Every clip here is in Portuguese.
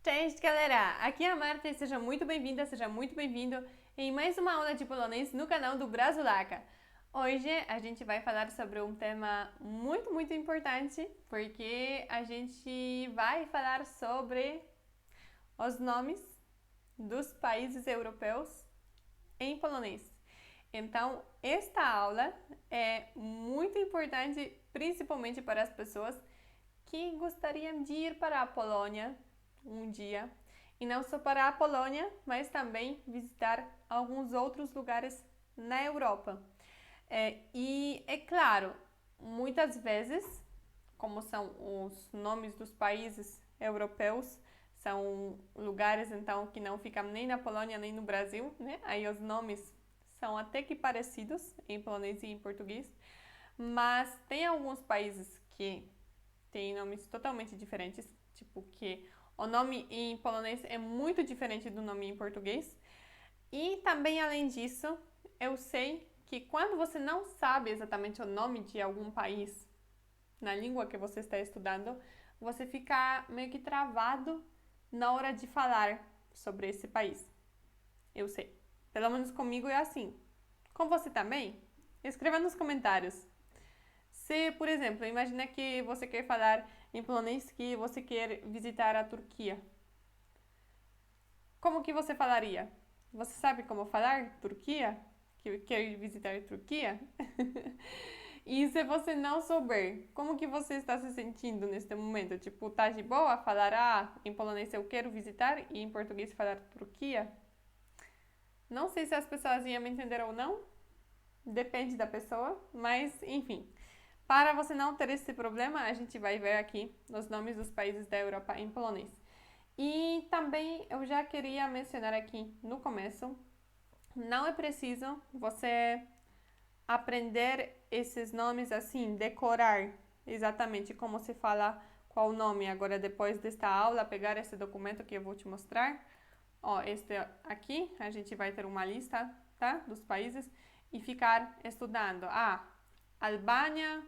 Cześć, galera! Aqui é a Marta e seja muito bem-vinda, seja muito bem-vindo em mais uma aula de polonês no canal do Brasulaca. Hoje a gente vai falar sobre um tema muito importante, porque a gente vai falar sobre os nomes dos países europeus em polonês. Então, esta aula é muito importante, principalmente para as pessoas que gostariam de ir para a Polônia um dia, e não só para a Polônia, mas também visitar alguns outros lugares na Europa. E é claro, muitas vezes, como são os nomes dos países europeus, são lugares então que não ficam nem na Polônia nem no Brasil, né? Aí os nomes são até que parecidos em polonês e em português, mas tem alguns países que têm nomes totalmente diferentes, tipo que o nome em polonês é muito diferente do nome em português. E também, além disso, eu sei que quando você não sabe exatamente o nome de algum país na língua que você está estudando, você fica meio que travado na hora de falar sobre esse país. Eu sei. Pelo menos comigo é assim. Com você também? Escreva nos comentários. Se, por exemplo, imagina que você quer falar em polonês que você quer visitar a Turquia. Como que você falaria? Você sabe como falar Turquia? Que quer visitar a Turquia? E se você não souber, como que você está se sentindo neste momento? Tipo, tá de boa falar, em polonês eu quero visitar e em português falar Turquia? Não sei se as pessoas iam me entender ou não. Depende da pessoa, mas enfim. Para você não ter esse problema, a gente vai ver aqui os nomes dos países da Europa em polonês. E também eu já queria mencionar aqui no começo, não é preciso você aprender esses nomes assim, decorar exatamente como se fala qual nome. Agora, depois desta aula, pegar esse documento que eu vou te mostrar. Ó, este aqui, a gente vai ter uma lista, tá, dos países e ficar estudando. Albânia,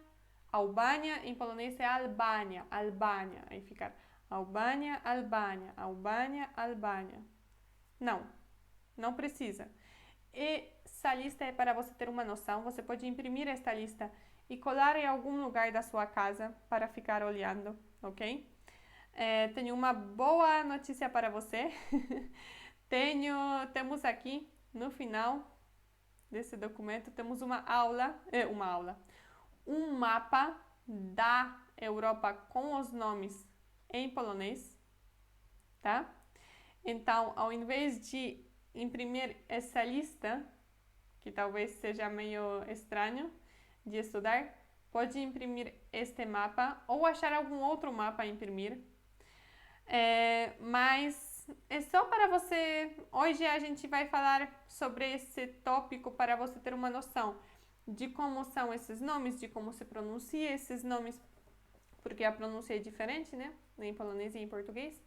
Albânia, em polonês é Albânia, Albânia. Aí ficar Albânia, Albânia, Albânia, Albânia. Não precisa. E essa lista é para você ter uma noção. Você pode imprimir esta lista e colar em algum lugar da sua casa para ficar olhando, ok? Tenho uma boa notícia para você. Temos aqui no final desse documento, temos um mapa da Europa com os nomes em polonês, tá? Então, ao invés de imprimir essa lista, que talvez seja meio estranho de estudar, pode imprimir este mapa ou achar algum outro mapa a imprimir. Mas é só para você. Hoje a gente vai falar sobre esse tópico para você ter uma noção de como são esses nomes, de como se pronuncia esses nomes, porque a pronúncia é diferente, né? Em polonês e em português.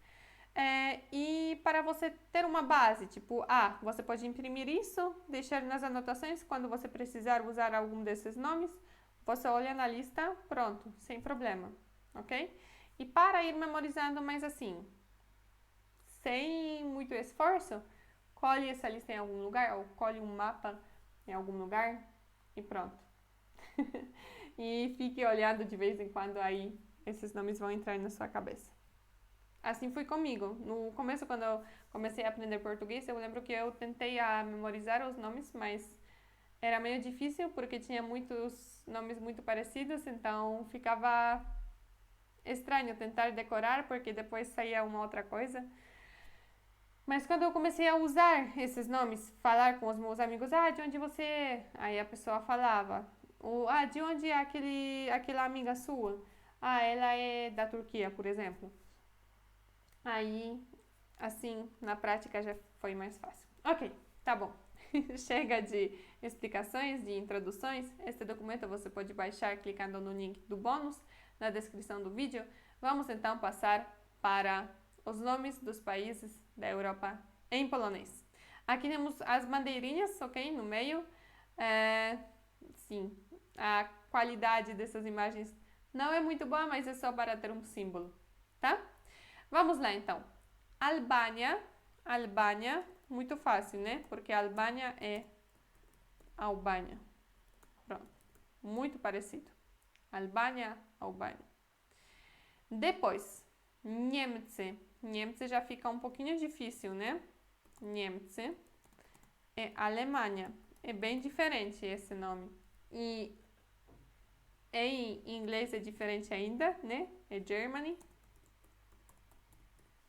E para você ter uma base, tipo, você pode imprimir isso, deixar nas anotações, quando você precisar usar algum desses nomes, você olha na lista, pronto, sem problema, ok? E para ir memorizando mais assim, sem muito esforço, colhe essa lista em algum lugar, ou colhe um mapa em algum lugar e pronto. E fique olhando de vez em quando aí, esses nomes vão entrar na sua cabeça. Assim foi comigo. No começo, quando eu comecei a aprender português, eu lembro que eu tentei memorizar os nomes, mas era meio difícil porque tinha muitos nomes muito parecidos, então ficava estranho tentar decorar porque depois saía uma outra coisa. Mas quando eu comecei a usar esses nomes, falar com os meus amigos, de onde você é? Aí a pessoa falava, de onde é aquela amiga sua? Ela é da Turquia, por exemplo. Aí, assim, na prática já foi mais fácil. Ok, tá bom. Chega de explicações, de introduções. Este documento você pode baixar clicando no link do bônus na descrição do vídeo. Vamos então passar para os nomes dos países da Europa em polonês. Aqui temos as bandeirinhas, ok, no meio. Sim, a qualidade dessas imagens não é muito boa, mas é só para ter um símbolo, tá? Vamos lá então. Albânia, muito fácil, né? Porque Albânia é Albânia. Pronto, muito parecido. Albânia, Albânia. Depois, Niemcy. Niemcy já fica um pouquinho difícil, né? Niemcy é Alemanha. É bem diferente esse nome. E em inglês é diferente ainda, né? É Germany.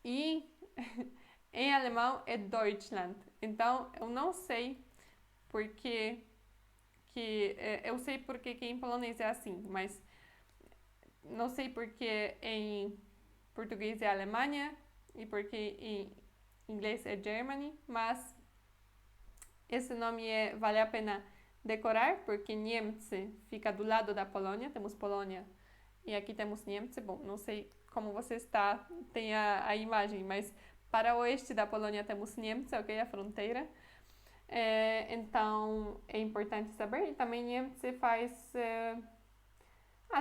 E em alemão é Deutschland. Então, eu não sei porque eu sei porque que em polonês é assim, mas não sei porque em português é Alemanha e porque em inglês é Germany, mas esse nome vale a pena decorar, porque Niemcy fica do lado da Polônia, temos Polônia e aqui temos Niemcy. Bom, não sei como você tem a imagem, mas para o oeste da Polônia temos Niemcy, ok? A fronteira. Então é importante saber. E também Niemcy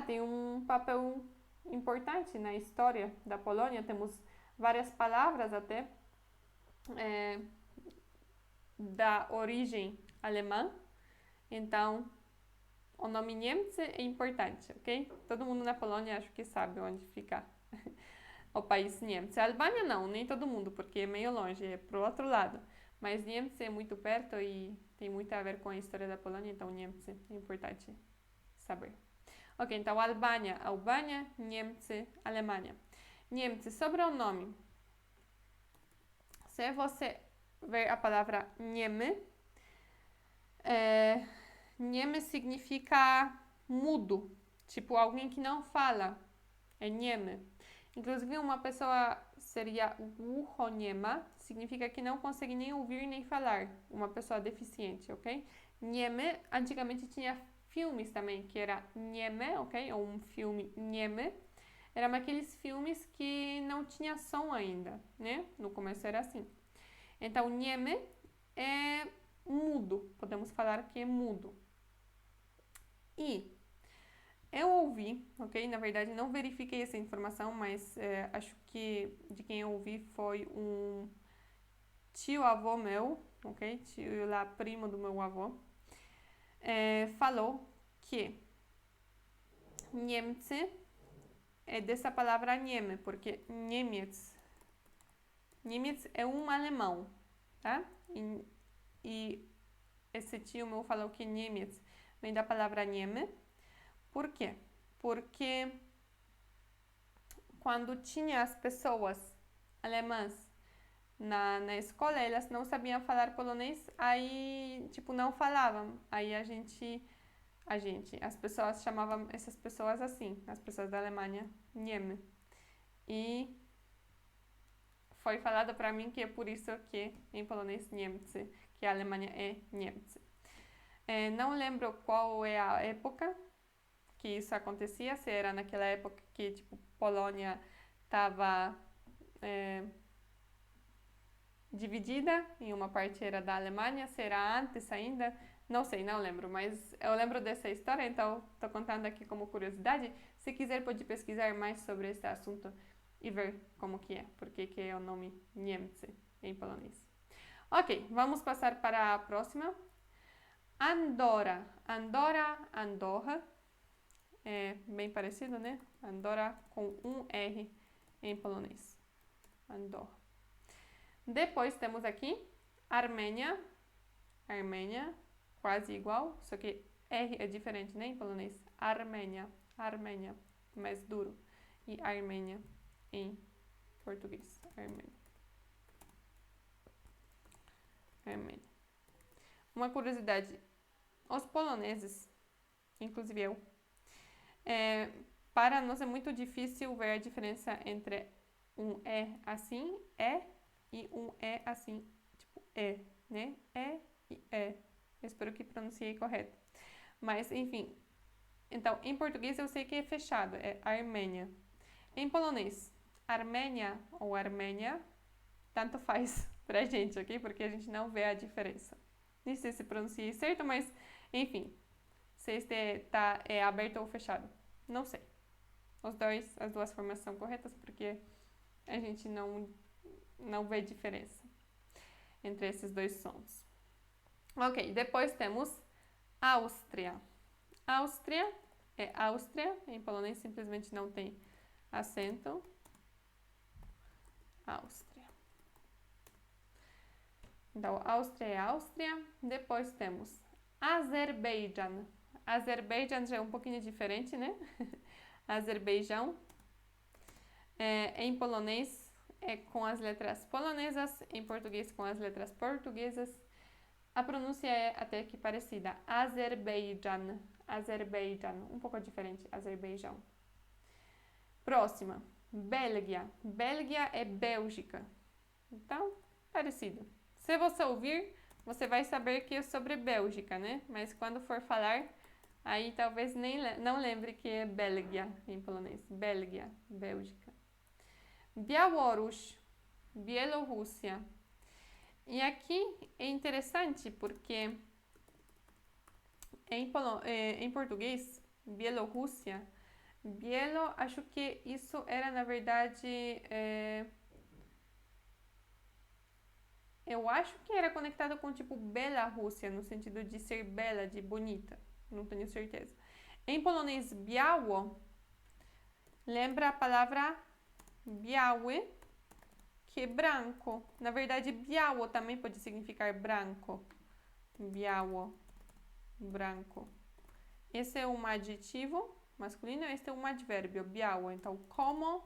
tem um papel importante na história da Polônia. Temos várias palavras até da origem alemã. Então, o nome Niemcy é importante, ok? Todo mundo na Polônia acho que sabe onde fica o país Niemcy. A Albânia não, nem todo mundo, porque é meio longe, é pro outro lado. Mas Niemcy é muito perto e tem muito a ver com a história da Polônia, então Niemcy é importante saber. Ok, então Albânia, Niemcy, Alemanha. Niemcy, sobre o nome. Se você ver a palavra Niemy, Niemy significa mudo, tipo alguém que não fala, é Niemy. Inclusive uma pessoa seria głuchoniema, significa que não consegue nem ouvir nem falar, uma pessoa deficiente, ok? Niemy, antigamente tinha filmes também, que era Nieme, ok? Ou um filme Nieme. Eram aqueles filmes que não tinha som ainda, né? No começo era assim. Então, Nieme é mudo, podemos falar que é mudo. E eu ouvi, ok? Na verdade, não verifiquei essa informação, mas acho que de quem eu ouvi foi um tio-avô meu, ok? Tio lá, primo do meu avô, falou que Niemcy é dessa palavra Nieme, porque Niemiec é um alemão, tá? E esse tio meu falou que Niemiec vem da palavra Nieme. Por quê? Porque quando tinha as pessoas alemãs na escola, elas não sabiam falar polonês, aí, tipo, não falavam. Aí as pessoas chamavam essas pessoas assim, as pessoas da Alemanha, Nieme. E foi falado para mim que é por isso que em polonês Niemcy, que a Alemanha é Niemcy. Não lembro qual é a época que isso acontecia, se era naquela época que, tipo, Polônia estava dividida, em uma parte era da Alemanha, se era antes ainda, não sei, não lembro, mas eu lembro dessa história, então estou contando aqui como curiosidade. Se quiser, pode pesquisar mais sobre esse assunto e ver como que é, porque que é o nome Niemcy em polonês. Ok, vamos passar para a próxima. Andorra. Andorra. É bem parecido, né? Andorra com um R em polonês. Andorra. Depois temos aqui Armênia. Armênia, quase igual, só que R é diferente, né? Em polonês. Armênia, mais duro. E Armênia em português. Armênia. Uma curiosidade: os poloneses, inclusive eu, para nós é muito difícil ver a diferença entre um E assim, e um E assim, tipo né? E E. Espero que pronunciei correto. Mas, enfim. Então, em português eu sei que é fechado, é Armênia. Em polonês, Armênia ou Armênia, tanto faz pra gente, ok? Porque a gente não vê a diferença. Nem sei se pronunciei certo, mas, enfim. Se este é aberto ou fechado. Não sei. As duas formas são corretas, porque a gente não não vê diferença entre esses dois sons. Ok, depois temos Áustria. Áustria é Áustria, em polonês simplesmente não tem acento. Áustria. Então, Áustria é Áustria. Depois temos Azerbaijão. Azerbaijão já é um pouquinho diferente, né? Azerbaijão. Em polonês é com as letras polonesas, em português com as letras portuguesas. A pronúncia é até que parecida. Azerbaijão. Azerbaijão. Um pouco diferente. Azerbaijão. Próxima. Bélgia. Bélgia é Bélgica. Então, parecido. Se você ouvir, você vai saber que é sobre Bélgica, né? Mas quando for falar, aí talvez não lembre que é Bélgia em polonês. Bélgia, Bélgica. Białoruś, Bielorrússia. E aqui é interessante porque em português, Bielorrússia, Bielo, acho que isso era na verdade, eu acho que era conectado com tipo Bielorrússia, no sentido de ser bela, de bonita, não tenho certeza. Em polonês, biało, lembra a palavra biały, que é branco. Na verdade, biało também pode significar branco. Biało, branco. Esse é um adjetivo masculino, este é um advérbio, biało. Então, como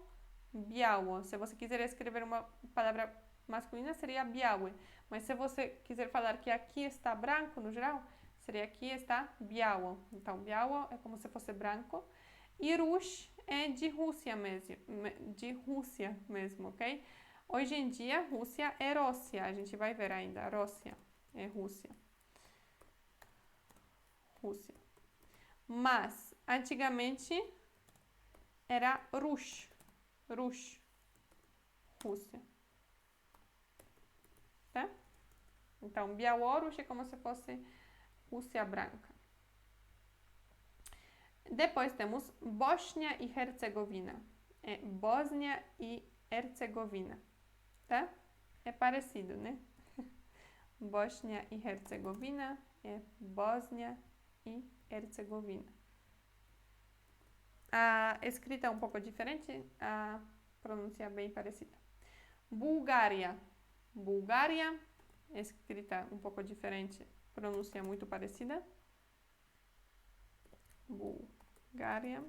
biało. Se você quiser escrever uma palavra masculina, seria biały. Mas se você quiser falar que aqui está branco, no geral, seria aqui está biało. Então, biało é como se fosse branco. E Ruś é de Rússia mesmo, ok? Hoje em dia, Rússia é Róssia. A gente vai ver ainda. Róssia é Rússia. Rússia. Mas, antigamente, era Ruś. Ruś. Rússia. Tá? Então, Białoruś é como se fosse Rússia branca. Depois temos Bósnia e Hercegovina. É Bósnia e Hercegovina. Tá? É parecido, né? Bósnia e Hercegovina é Bósnia e Hercegovina. A escrita é um pouco diferente, a pronúncia é bem parecida. Bulgária. Bulgária, escrita um pouco diferente, pronúncia muito parecida. Bulgária.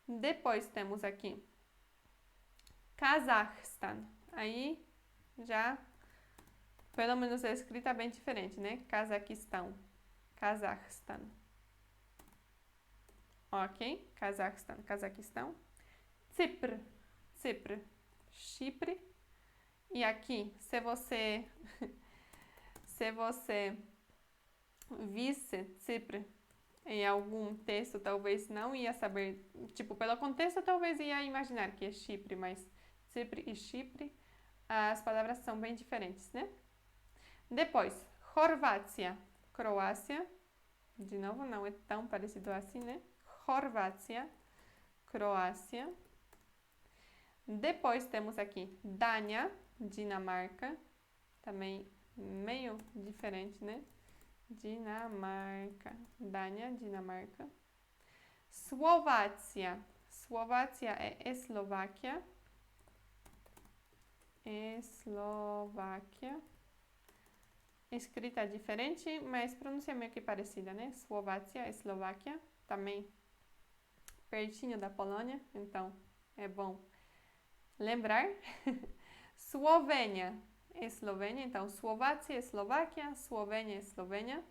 Depois temos aqui Cazaquistão. Aí já, pelo menos a escrita é bem diferente, né? Cazaquistão. Cazaquistão. Ok? Cazaquistão. Cazaquistão. Chipre. Chipre. Chipre. E aqui, se você visse Chipre em algum texto, talvez não ia saber, tipo, pelo contexto talvez ia imaginar que é Chipre, mas Chipre e Chipre, as palavras são bem diferentes, né? Depois, Croácia. Croácia, de novo, não é tão parecido assim, né? Croácia. Croácia. Depois temos aqui Dânia, Dinamarca, também meio diferente, né? Dinamarca. Dânia, Dinamarca. Eslováquia. Eslováquia é Eslováquia. Eslováquia. Escrita diferente, mas pronúncia meio que parecida, né? Eslováquia, Eslováquia. Também pertinho da Polônia, então é bom lembrar. Eslovênia. Eslovênia, então Eslováquia, Eslováquia, Eslovênia, Eslovênia.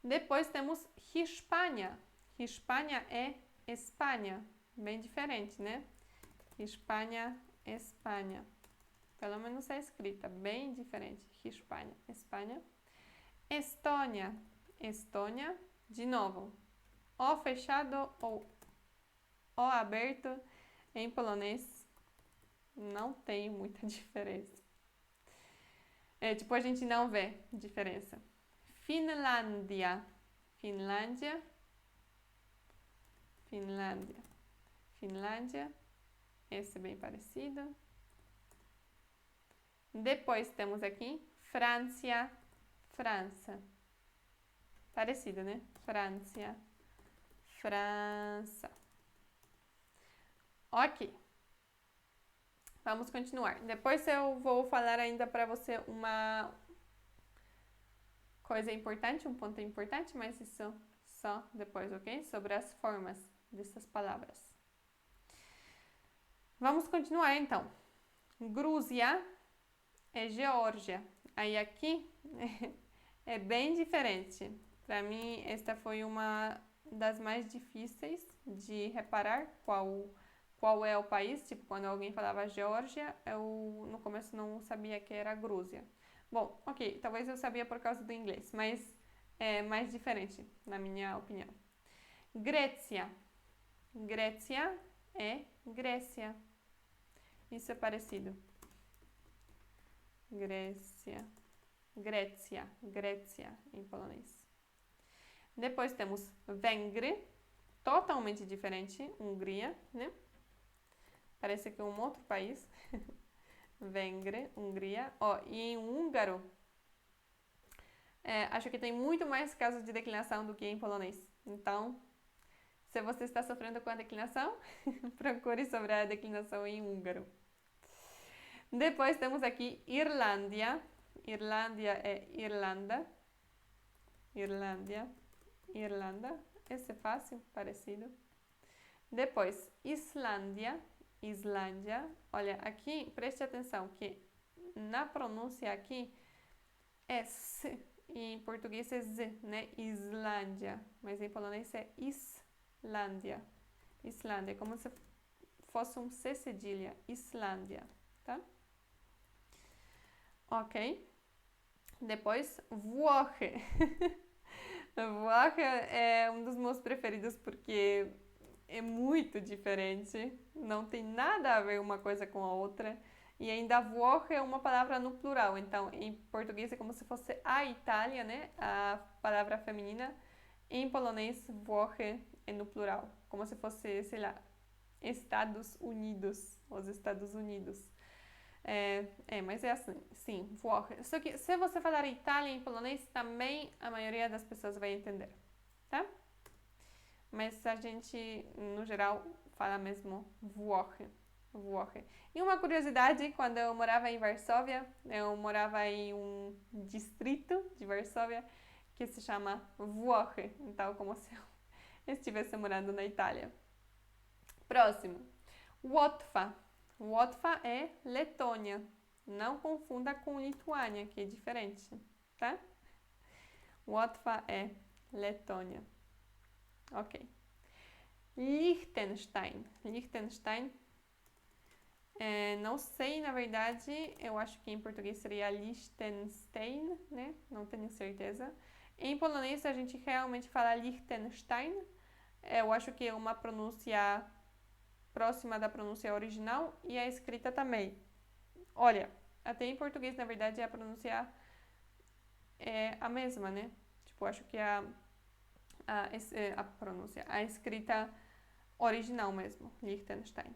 Depois temos Hispânia. Hispânia é Espanha, bem diferente, né? Hispânia, Espanha. Pelo menos a escrita, bem diferente. Hispânia, Espanha. Estônia. Estônia, de novo, O fechado ou O aberto em polonês não tem muita diferença. Tipo, a gente não vê diferença. Finlândia. Finlândia. Finlândia. Finlândia. Esse é bem parecido. Depois temos aqui França, França. Parecido, né? França, França. Ok. Vamos continuar. Depois eu vou falar ainda para você uma coisa importante, um ponto importante, mas isso só depois, ok? Sobre as formas dessas palavras. Vamos continuar então. Grúzia é Geórgia. Aí aqui é bem diferente. Para mim, esta foi uma das mais difíceis de reparar qual é o país. Tipo, quando alguém falava Geórgia, eu no começo não sabia que era Grúzia. Bom, ok, talvez eu sabia por causa do inglês, mas é mais diferente, na minha opinião. Grécia. Grécia é Grécia. Isso é parecido. Grécia. Grécia. Grécia em polonês. Depois temos Vengre, totalmente diferente, Hungria, né? Parece que é um outro país. Vengre, Hungria. Ó, e em húngaro, acho que tem muito mais casos de declinação do que em polonês. Então, se você está sofrendo com a declinação, procure sobre a declinação em húngaro. Depois temos aqui Irlândia. Irlândia é Irlanda. Irlândia. Irlanda. Esse é fácil, parecido. Depois, Islândia. Islândia. Olha, aqui, preste atenção que na pronúncia aqui é S. E em português é Z, né? Islândia. Mas em polonês é Islândia. Islândia, como se fosse um C cedilha. Islândia, tá? Ok. Depois, Włochy. Włochy é um dos meus preferidos porque é muito diferente, não tem nada a ver uma coisa com a outra. E ainda Włochy é uma palavra no plural, então em português é como se fosse a Itália, né? A palavra feminina. Em polonês, Włochy é no plural, como se fosse, sei lá, Estados Unidos, os Estados Unidos. Mas é assim, sim, Włochy. Só que se você falar Itália em polonês, também a maioria das pessoas vai entender, tá? Mas a gente, no geral, fala mesmo Włochy. Włochy. E uma curiosidade, quando eu morava em Varsóvia, eu morava em um distrito de Varsóvia que se chama Włochy. Então, como se eu estivesse morando na Itália. Próximo. Łotwa. Łotwa é Letônia. Não confunda com Lituânia, que é diferente, tá? Łotwa é Letônia. Ok. Liechtenstein. Liechtenstein. Não sei, na verdade, eu acho que em português seria Liechtenstein, né? Não tenho certeza. Em polonês a gente realmente fala Liechtenstein. Eu acho que é uma pronúncia próxima da pronúncia original e a escrita também. Olha, até em português, na verdade, a pronúncia é a mesma, né? Tipo, acho que a pronúncia, a escrita original mesmo, Liechtenstein.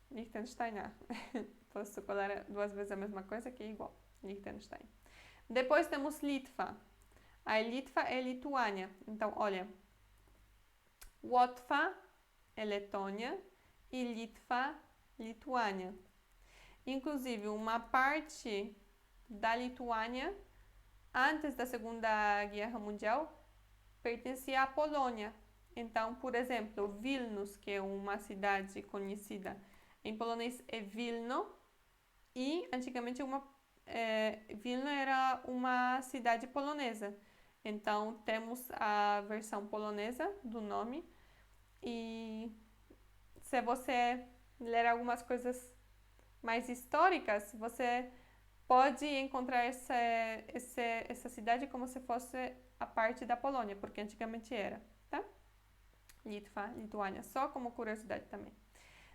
Liechtenstein, posso colar duas vezes a mesma coisa que é igual, Liechtenstein. Depois temos Litva. A Litva é Lituânia. Então, olha, Łotwa é Letônia e Litva, Lituânia. Inclusive, uma parte da Lituânia, antes da Segunda Guerra Mundial, pertencia à Polônia. Então, por exemplo, Vilnius, que é uma cidade conhecida em polonês, é Wilno, e antigamente Vilno era uma cidade polonesa. Então, temos a versão polonesa do nome, e se você ler algumas coisas mais históricas, você pode encontrar essa cidade como se fosse a parte da Polônia, porque antigamente era, tá? Litva, Lituânia, só como curiosidade também.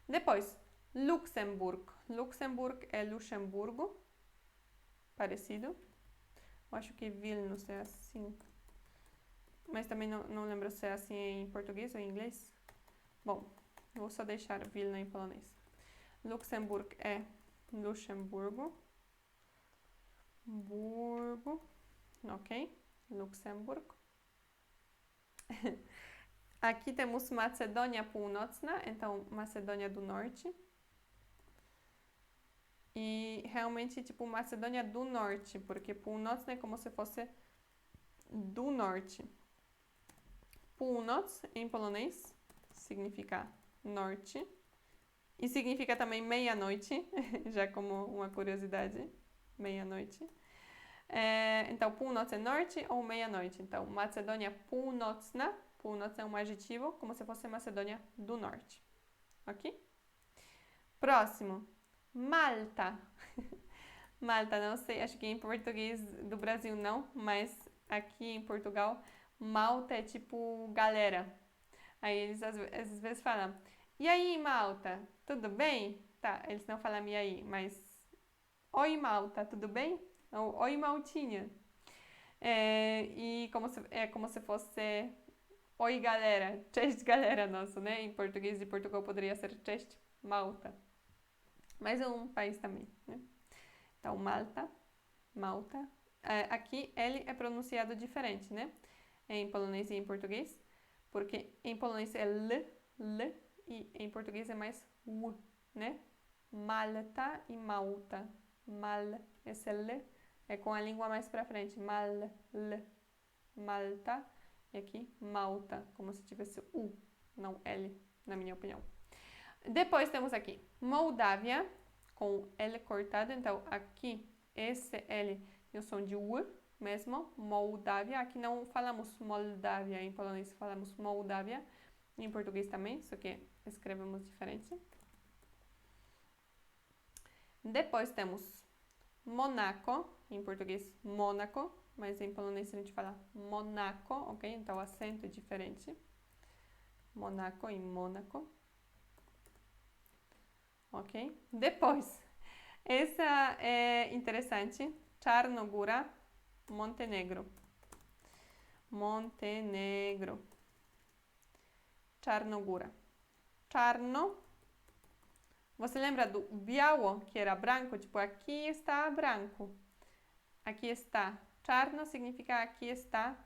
Depois, Luxemburgo. Luxemburgo é Luxemburgo, parecido. Eu acho que Vilnius é assim, mas também não lembro se é assim em português ou em inglês. Bom, Vou só deixar Vilna em polonês. Luxemburgo é Luxemburgo. Burgo. Ok? Luxemburgo. Aqui temos Macedônia Północna, então Macedônia do Norte. E realmente, tipo, Macedônia do Norte, porque Północna é como se fosse do Norte. Północ, em polonês, significa norte. E significa também meia-noite, já como uma curiosidade, meia-noite. Então, północ é norte ou meia-noite. Então, Macedônia Północna. Północ é um adjetivo, como se fosse Macedônia do Norte. Ok? Próximo. Malta. Malta, não sei, acho que em português do Brasil não, mas aqui em Portugal, Malta é tipo galera. Aí eles às vezes falam, e aí, Malta, tudo bem? Tá, eles não falam e aí, mas oi, Malta, tudo bem? Ou oi, Maltinha. E é como se fosse oi, galera, cześć, galera, nosso, né? Em português de Portugal poderia ser cześć, Malta. Mas é um país também, né? Então, Malta. Aqui, L é pronunciado diferente, né? Em polonês e em português. Porque em polonês é L, e em português é mais U, né? Malta e Malta. Esse L é com a língua mais pra frente. Malta. E aqui, Malta, como se tivesse U, não L, na minha opinião. Depois temos aqui Moldávia, com L cortado. Então, aqui, esse L tem o som de U mesmo. Moldávia. Aqui não falamos Moldávia em polonês, falamos Moldávia. Em português também, só que escrevemos diferente. Depois temos Monaco, em português Mônaco, mas em polonês a gente fala Monaco, ok? Então o acento é diferente. Monaco e Mônaco. Ok? Depois, essa é interessante. Czarnogóra, Montenegro. Czarnogóra. Czarno. Você lembra do biało, que era branco? Tipo, aqui está branco. Aqui está. Czarno significa aqui está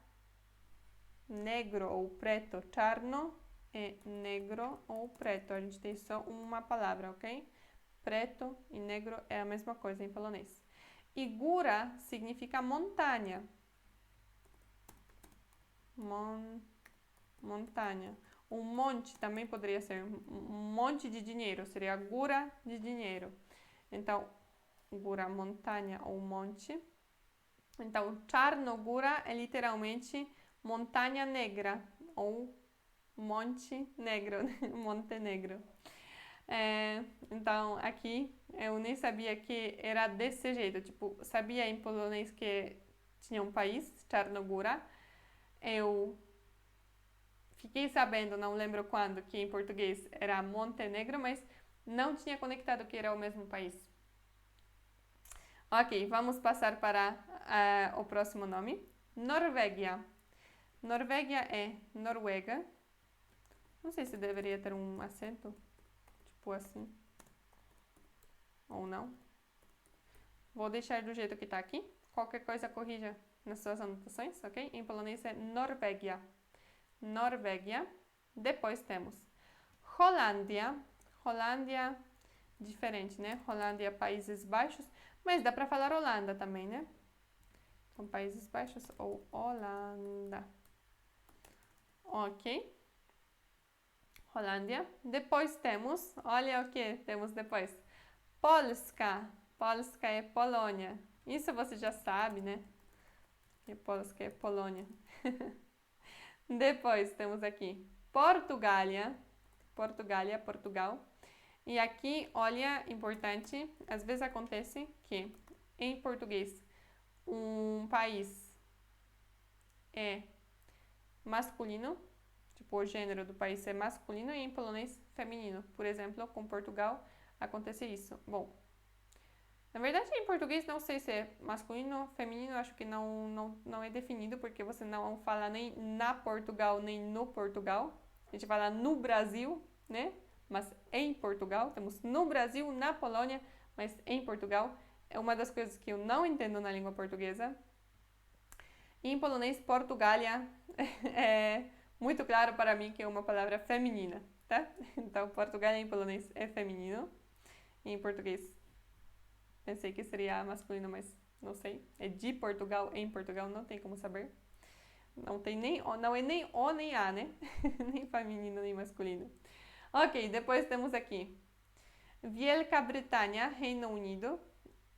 negro ou preto. Czarno é negro ou preto. A gente tem só uma palavra, ok? Preto e negro é a mesma coisa em polonês. E góra significa montanha. Montanha. Um monte também poderia ser um monte de dinheiro. Seria góra de dinheiro. Então, góra, montanha ou monte. Então, Czarnogóra é literalmente montanha negra ou monte negro, Montenegro. Então, aqui eu nem sabia que era desse jeito. Tipo, sabia em polonês que tinha um país, Czarnogóra. Eu fiquei sabendo, não lembro quando, que em português era Montenegro, mas não tinha conectado que era o mesmo país. Ok, vamos passar para o próximo nome. Norvégia. Norvégia é Noruega. Não sei se deveria ter um acento, tipo assim, ou não. Vou deixar do jeito que está aqui. Qualquer coisa corrija nas suas anotações, ok? Em polonês é Norvégia. Norvégia. Depois temos Holândia. Holândia, diferente, né? Holândia, Países Baixos. Mas dá para falar Holanda também, né? Então, Países Baixos ou Holanda. Ok. Holândia. Depois temos, olha o que temos depois. Polska. Polska é Polônia. Isso você já sabe, né? Que Polska é Polônia. Depois temos aqui Portugália. Portugália, Portugal. E aqui, olha, importante, às vezes acontece que em português um país é masculino, tipo o gênero do país é masculino, e em polonês feminino. Por exemplo, com Portugal acontece isso. Bom, na verdade em português não sei se é masculino ou feminino, acho que não é definido, porque você não fala nem na Portugal, nem no Portugal. A gente fala no Brasil, né? mas em Portugal. Temos no Brasil, na Polônia, mas em Portugal. É uma das coisas que eu não entendo na língua portuguesa. E em polonês, Portugália é muito claro para mim que é uma palavra feminina, tá? Então, Portugália em polonês é feminino. E em português, pensei que seria masculino, mas não sei. É de Portugal, em Portugal, não tem como saber. Não tem nem, não é nem O nem A, né? Nem feminino, nem masculino. Ok, depois temos aqui Wielka Brytania, Reino Unido.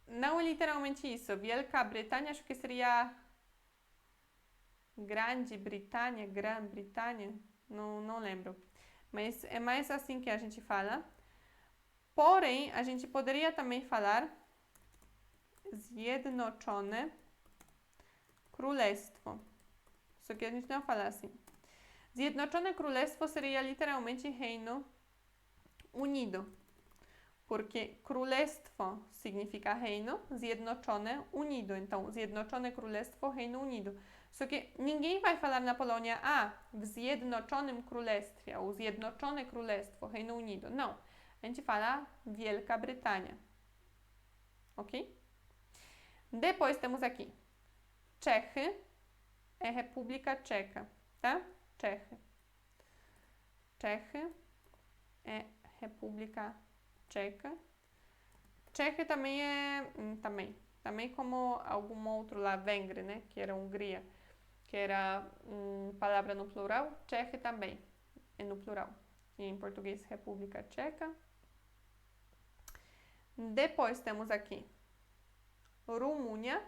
Não é literalmente isso. Wielka Brytania acho que seria Grande Britânia, Grã-Bretanha, não lembro. Mas é mais assim que a gente fala. Porém, a gente poderia também falar Zjednoczone Królestwo. Só que a gente não fala assim. Zjednoczone Królestwo seria literalmente Reino Unido. Porque Królestwo significa reino, Zjednoczone, unido. Então, Zjednoczone Królestwo, Reino Unido. Só que ninguém vai falar na Polônia, w Zjednoczonym Królestwie, ou Zjednoczone Królestwo, Reino Unido. Não. A gente fala Wielka Brytania. Ok? Depois temos aqui Czechy, é República Tcheca, tá? Czechy. Czechy é República Tcheca. Tcheca também é... Também como algum outro lá, Vengre, né? Que era Hungria. Que era palavra no plural. Tcheca também é no plural. E em português, República Tcheca. Depois temos aqui Rumúnia.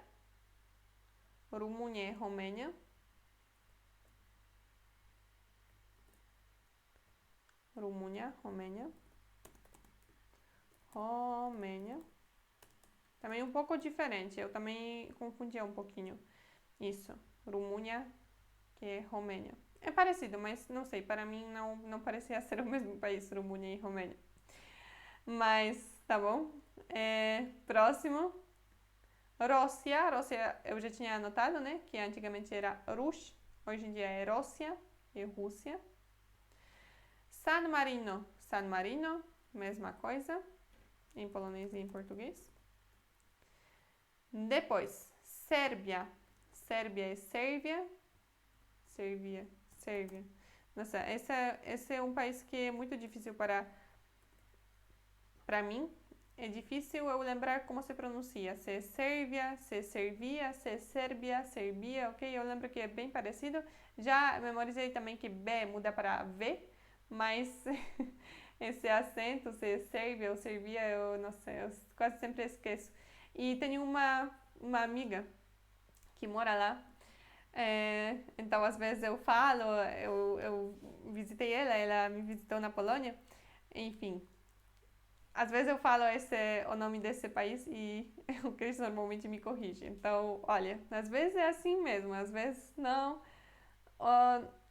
Rumúnia é Romênia. Rumúnia, Romênia. Romênia. Também um pouco diferente. Eu também confundia um pouquinho isso. Rumúnia, que é Romênia. É parecido, mas não sei. Para mim não parecia ser o mesmo país, Rumúnia e Romênia. Mas, tá bom. Próximo. Rússia. Rússia eu já tinha anotado, né? Que antigamente era Rus. Hoje em dia é Rússia e Rússia. San Marino. San Marino, mesma coisa. Em polonês e em português. Depois, Sérbia. Sérvia é Sérvia. Sérvia. Nossa, esse é um país que é muito difícil para mim. É difícil eu lembrar como se pronuncia. Se é Sérvia, se é Servia, se é Sérbia, Serbia, ok? Eu lembro que é bem parecido. Já memorizei também que B muda para V, mas esse acento, se é Sérvia ou Servia, eu não sei, eu quase sempre esqueço. E tenho uma amiga que mora lá. Então, às vezes eu falo, eu visitei ela me visitou na Polônia. Enfim, às vezes eu falo o nome desse país e o Chris normalmente me corrige. Então, olha, às vezes é assim mesmo, às vezes não.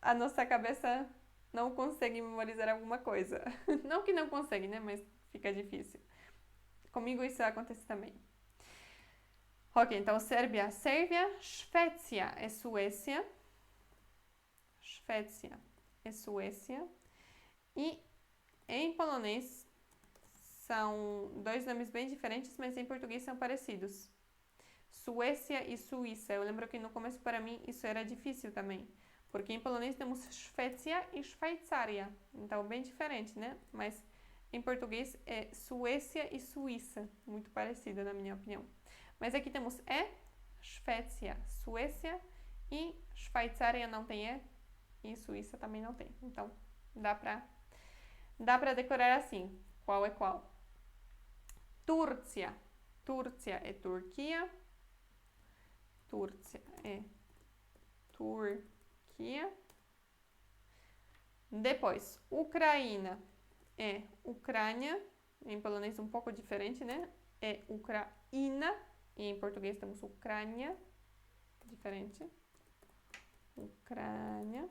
A nossa cabeça não consegue memorizar alguma coisa. Não que não consegue, né? Mas fica difícil. Comigo isso acontece também. Ok, então Sérvia. Suécia é Suécia. Suécia é Suécia. E em polonês são dois nomes bem diferentes, mas em português são parecidos. Suécia e Suíça. Eu lembro que no começo para mim isso era difícil também. Porque em polonês temos Suécia e Švajcaria. Então, bem diferente, né? Mas em português é Suécia e Suíça. Muito parecido, na minha opinião. Mas aqui temos Suécia e Švajcaria não tem e Suíça também não tem. Então, dá pra decorar assim, qual é qual. Turcia é Turquia. Turcia é Turquia. Depois, Ucraína é Ucrânia. Em polonês um pouco diferente, né? É Ucraína. E em português temos Ucrânia. Diferente. Ucrânia.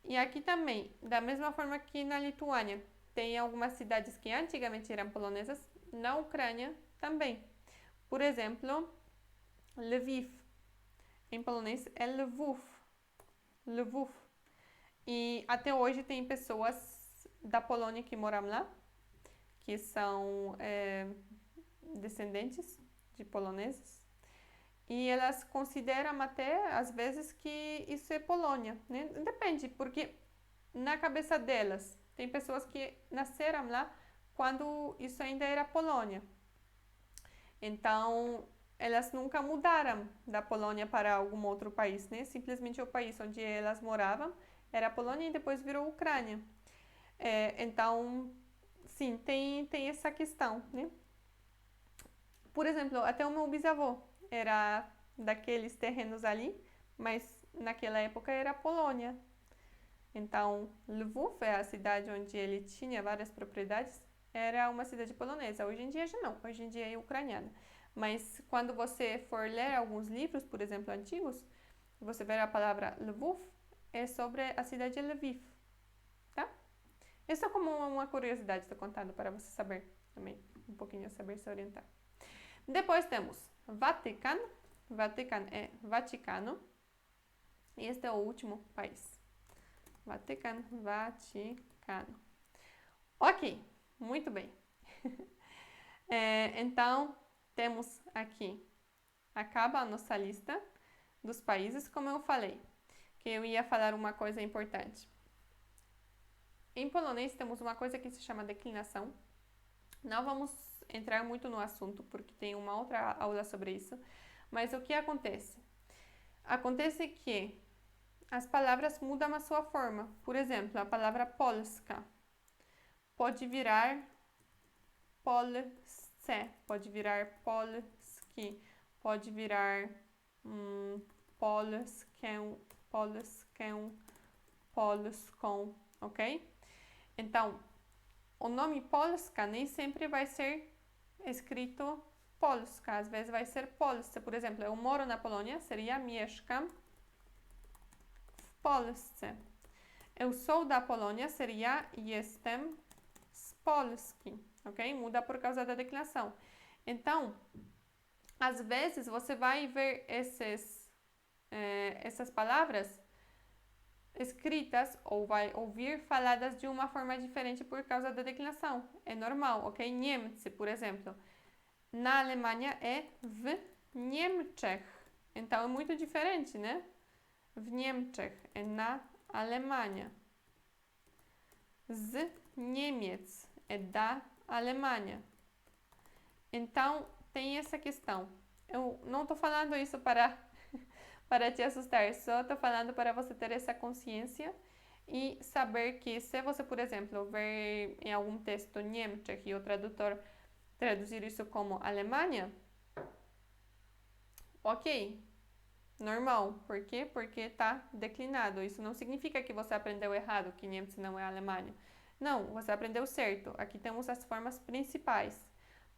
E aqui também, da mesma forma que na Lituânia, tem algumas cidades que antigamente eram polonesas, na Ucrânia também. Por exemplo, Lviv. Em polonês é Lwów. Lwów. E até hoje tem pessoas da Polônia que moram lá, que são descendentes de poloneses. E elas consideram até, às vezes, que isso é Polônia, né? Depende, porque na cabeça delas, tem pessoas que nasceram lá quando isso ainda era Polônia. Então, elas nunca mudaram da Polônia para algum outro país, né? Simplesmente o país onde elas moravam era a Polônia e depois virou Ucrânia. Então, sim, tem essa questão, né? Por exemplo, até o meu bisavô era daqueles terrenos ali, mas naquela época era Polônia. Então, Lwów é a cidade onde ele tinha várias propriedades, era uma cidade polonesa. Hoje em dia já não, hoje em dia é ucraniana. Mas quando você for ler alguns livros, por exemplo, antigos, você verá a palavra Lwów, é sobre a cidade de Lviv, tá? Isso é como uma curiosidade, estou contando para você saber também, um pouquinho saber se orientar. Depois temos Vaticano, Vaticano é Vaticano, e este é o último país. Vaticano, Vaticano. Ok, muito bem. Então, temos aqui, acaba a nossa lista dos países, como eu falei, que eu ia falar uma coisa importante. Em polonês temos uma coisa que se chama declinação. Não vamos entrar muito no assunto, porque tem uma outra aula sobre isso, mas o que acontece? Acontece que as palavras mudam a sua forma. Por exemplo, a palavra Polska pode virar Polsce, pode virar Polski, pode virar Polskę, Polskę, Polską, ok? Então, o nome Polska nem sempre vai ser escrito Polska, às vezes vai ser Polsce. Por exemplo, eu moro na Polônia, seria mieszkam w Polsce. Eu sou da Polônia, seria jestem z Polski, ok? Muda por causa da declinação. Então, às vezes você vai ver essas palavras escritas ou vai ouvir faladas de uma forma diferente por causa da declinação. É normal, ok? Niemcy, por exemplo. Na Alemanha é w Niemczech. Então é muito diferente, né? W Niemczech é na Alemanha. Z Niemiec é da Alemanha. Então tem essa questão. Eu não estou falando isso para te assustar, só estou falando para você ter essa consciência e saber que se você, por exemplo, ver em algum texto Niemczech e o tradutor traduzir isso como Alemanha, ok, normal. Por quê? Porque está declinado. Isso não significa que você aprendeu errado, que Niemcy não é Alemanha. Não, você aprendeu certo. Aqui temos as formas principais.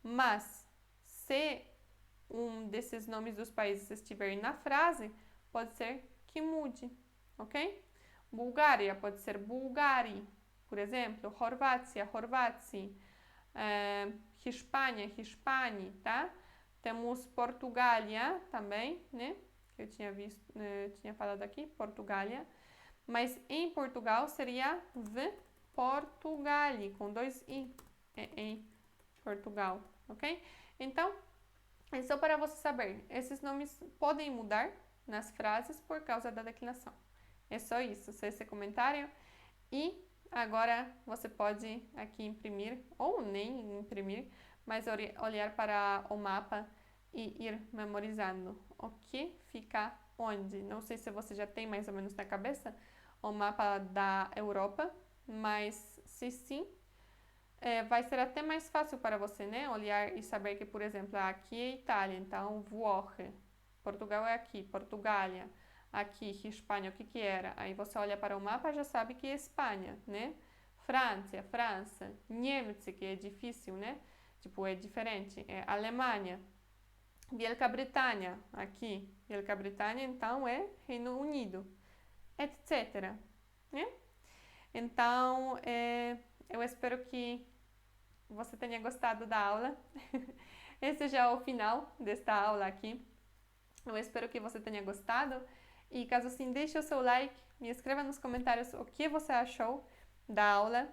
Mas, se um desses nomes dos países estiver na frase, pode ser que mude, ok? Bulgária pode ser Bulgari, por exemplo. Horvácia, Horváci. Hispânia, Hispani, tá? Temos Portugália também, né? Que eu tinha falado aqui, Portugália. Mas em Portugal seria v Portugali, com 2 i, em Portugal, ok? Então, é só para você saber, esses nomes podem mudar nas frases por causa da declinação. É só isso, só esse comentário. E agora você pode aqui imprimir, ou nem imprimir, mas olhar para o mapa e ir memorizando o que fica onde. Não sei se você já tem mais ou menos na cabeça o mapa da Europa, mas se sim, vai ser até mais fácil para você, né? Olhar e saber que, por exemplo, aqui é Itália, então Włochy, Portugal é aqui, Portugália, aqui, Espanha, o que que era? Aí você olha para o mapa e já sabe que é Espanha, né? França, Niemcy, que é difícil, né? Tipo, é diferente, é Alemanha, Grã-Bretanha, aqui, Grã-Bretanha, então é Reino Unido, etc, né? Então, eu espero que você tenha gostado da aula. Esse já é o final desta aula aqui. Eu espero que você tenha gostado. E caso sim, deixe o seu like, me escreva nos comentários o que você achou da aula.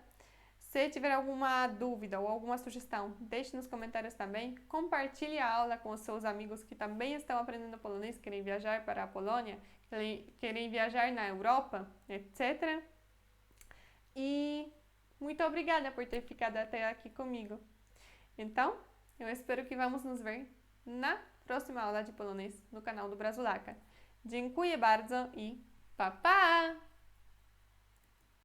Se tiver alguma dúvida ou alguma sugestão, deixe nos comentários também. Compartilhe a aula com os seus amigos que também estão aprendendo polonês, querem viajar para a Polônia, querem viajar na Europa, etc. E muito obrigada por ter ficado até aqui comigo. Então, eu espero que vamos nos ver na próxima aula de polonês no canal do Brazulaca. Dziękuję bardzo i pa pa!